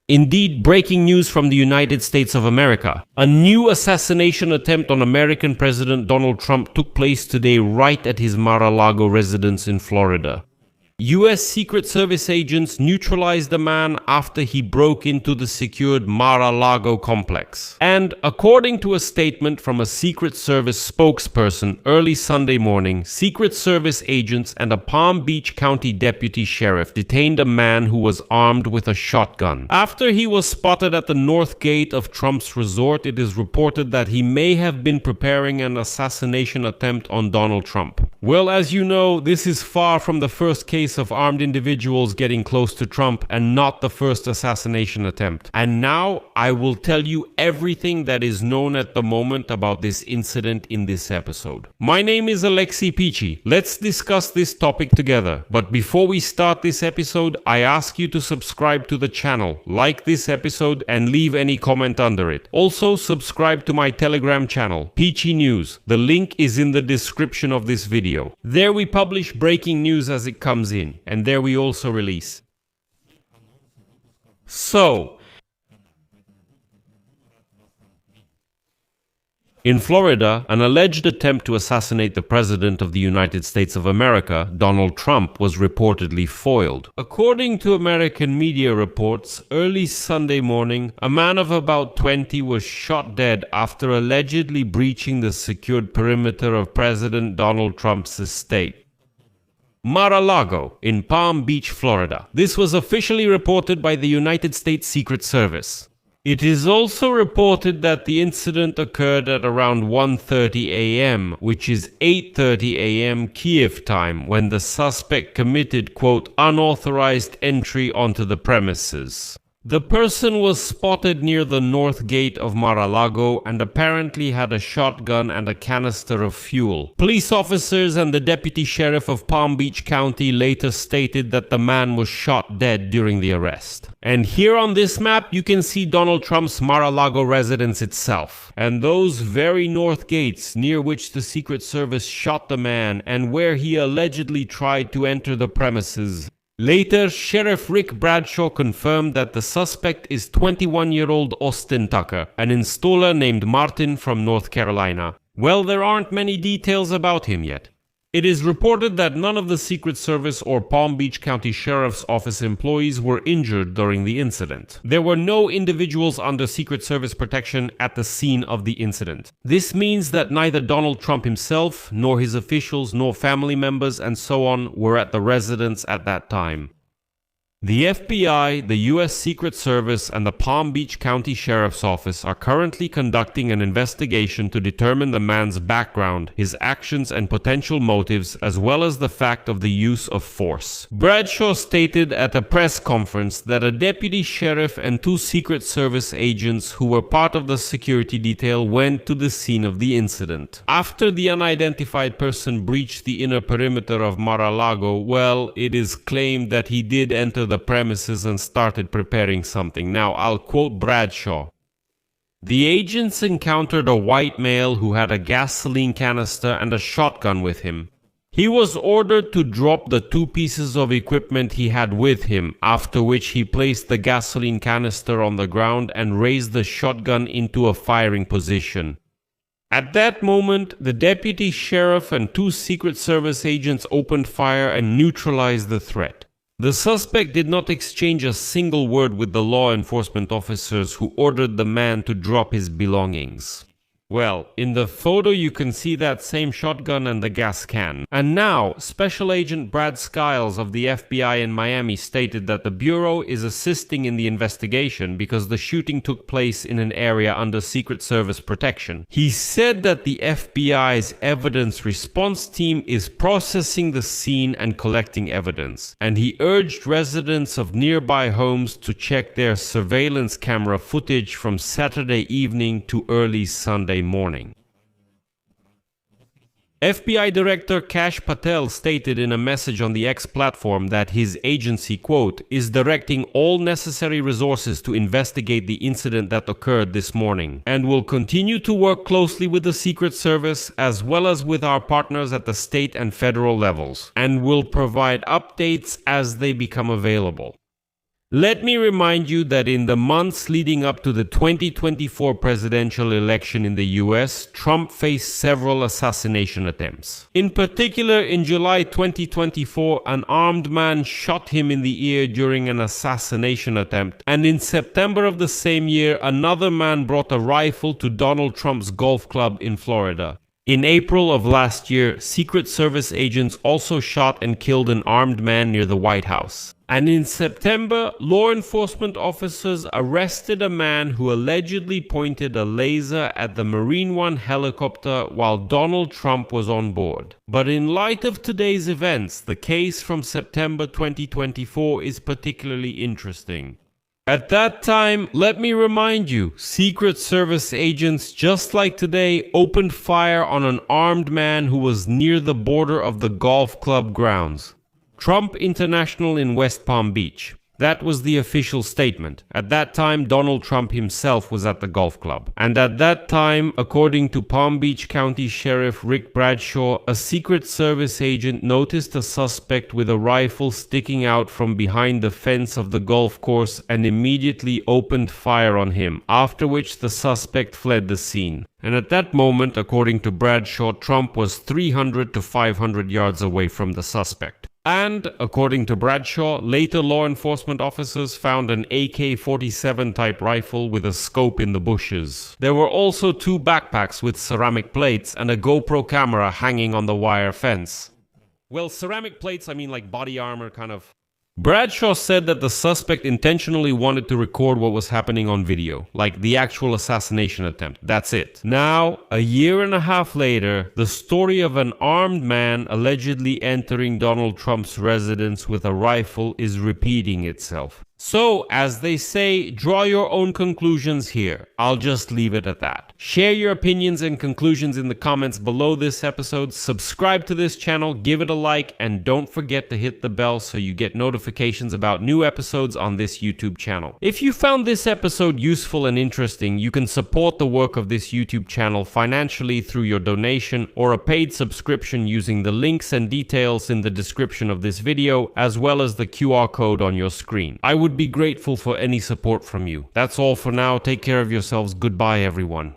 Indeed, breaking news from the United States of America. A new assassination attempt on American President Donald Trump took place today right at his Mar-a-Lago residence in Florida. U.S. Secret Service agents neutralized the man after he broke into the secured Mar-a-Lago complex. And according to a statement from a Secret Service spokesperson early Sunday morning, Secret Service agents and a Palm Beach County deputy sheriff detained a man who was armed with a shotgun. After he was spotted at the north gate of Trump's resort, it is reported that he may have been preparing an assassination attempt on Donald Trump. Well, as you know, this is far from the first case of armed individuals getting close to Trump and not the first assassination attempt. And now I will tell you everything that is known at the moment about this incident in this episode. My name is Alexi Peachy. Let's discuss this topic together. But before we start this episode, I ask you to subscribe to the channel, like this episode, and leave any comment under it. Also, subscribe to my Telegram channel, Peachy News. The link is in the description of this video. There we publish breaking news as it comes in, and there we also release. So, in Florida, an alleged attempt to assassinate the President of the United States of America, Donald Trump, was reportedly foiled. According to American media reports, early Sunday morning, a man of about 20 was shot dead after allegedly breaching the secured perimeter of President Donald Trump's estate. Mar-a-Lago in Palm Beach, Florida. This was officially reported by the United States Secret Service. It is also reported that the incident occurred at around 1:30 a.m., which is 8:30 a.m. Kiev time, when the suspect committed, quote, unauthorized entry onto the premises. The person was spotted near the north gate of Mar-a-Lago and apparently had a shotgun and a canister of fuel. Police officers and the deputy sheriff of Palm Beach County later stated that the man was shot dead during the arrest. And here on this map, you can see Donald Trump's Mar-a-Lago residence itself, and those very north gates near which the Secret Service shot the man and where he allegedly tried to enter the premises. Later, Sheriff Rick Bradshaw confirmed that the suspect is 21-year-old Austin Tucker, an installer named Martin from North Carolina. Well, there aren't many details about him yet. It is reported that none of the Secret Service or Palm Beach County Sheriff's Office employees were injured during the incident. There were no individuals under Secret Service protection at the scene of the incident. This means that neither Donald Trump himself, nor his officials, nor family members, and so on, were at the residence at that time. The FBI, the U.S. Secret Service, and the Palm Beach County Sheriff's Office are currently conducting an investigation to determine the man's background, his actions and potential motives, as well as the fact of the use of force. Bradshaw stated at a press conference that a deputy sheriff and 2 Secret Service agents who were part of the security detail went to the scene of the incident. After the unidentified person breached the inner perimeter of Mar-a-Lago, well, it is claimed that he did enter the premises and started preparing something. Now, I'll quote Bradshaw. The agents encountered a white male who had a gasoline canister and a shotgun with him. He was ordered to drop the 2 pieces of equipment he had with him, after which he placed the gasoline canister on the ground and raised the shotgun into a firing position. At that moment, the deputy sheriff and 2 Secret Service agents opened fire and neutralized the threat. The suspect did not exchange a single word with the law enforcement officers who ordered the man to drop his belongings. Well, in the photo you can see that same shotgun and the gas can. And now, Special Agent Brad Skiles of the FBI in Miami stated that the Bureau is assisting in the investigation because the shooting took place in an area under Secret Service protection. He said that the FBI's evidence response team is processing the scene and collecting evidence, and he urged residents of nearby homes to check their surveillance camera footage from Saturday evening to early Sunday morning. FBI Director Kash Patel stated in a message on the X platform that his agency, quote, is directing all necessary resources to investigate the incident that occurred this morning, and will continue to work closely with the Secret Service as well as with our partners at the state and federal levels, and will provide updates as they become available. Let me remind you that in the months leading up to the 2024 presidential election in the US, Trump faced several assassination attempts. In particular, in July 2024, an armed man shot him in the ear during an assassination attempt, and in September of the same year, another man brought a rifle to Donald Trump's golf club in Florida. In April of last year, Secret Service agents also shot and killed an armed man near the White House. And in September, law enforcement officers arrested a man who allegedly pointed a laser at the Marine One helicopter while Donald Trump was on board. But in light of today's events, the case from September 2024 is particularly interesting. At that time, let me remind you, Secret Service agents, just like today, opened fire on an armed man who was near the border of the golf club grounds. Trump International in West Palm Beach. That was the official statement. At that time, Donald Trump himself was at the golf club. And at that time, according to Palm Beach County Sheriff Rick Bradshaw, a Secret Service agent noticed a suspect with a rifle sticking out from behind the fence of the golf course and immediately opened fire on him, after which the suspect fled the scene. And at that moment, according to Bradshaw, Trump was 300 to 500 yards away from the suspect. And, according to Bradshaw, later law enforcement officers found an AK-47 type rifle with a scope in the bushes. There were also 2 backpacks with ceramic plates and a GoPro camera hanging on the wire fence. Well, ceramic plates, I mean like body armor kind of. Bradshaw said that the suspect intentionally wanted to record what was happening on video, like the actual assassination attempt. That's it. Now, a year and a half later, the story of an armed man allegedly entering Donald Trump's residence with a rifle is repeating itself. So, as they say, draw your own conclusions here. I'll just leave it at that. Share your opinions and conclusions in the comments below this episode, subscribe to this channel, give it a like, and don't forget to hit the bell so you get notifications about new episodes on this YouTube channel. If you found this episode useful and interesting, you can support the work of this YouTube channel financially through your donation or a paid subscription using the links and details in the description of this video, as well as the QR code on your screen. I would be grateful for any support from you. That's all for now. Take care of yourselves. Goodbye, everyone.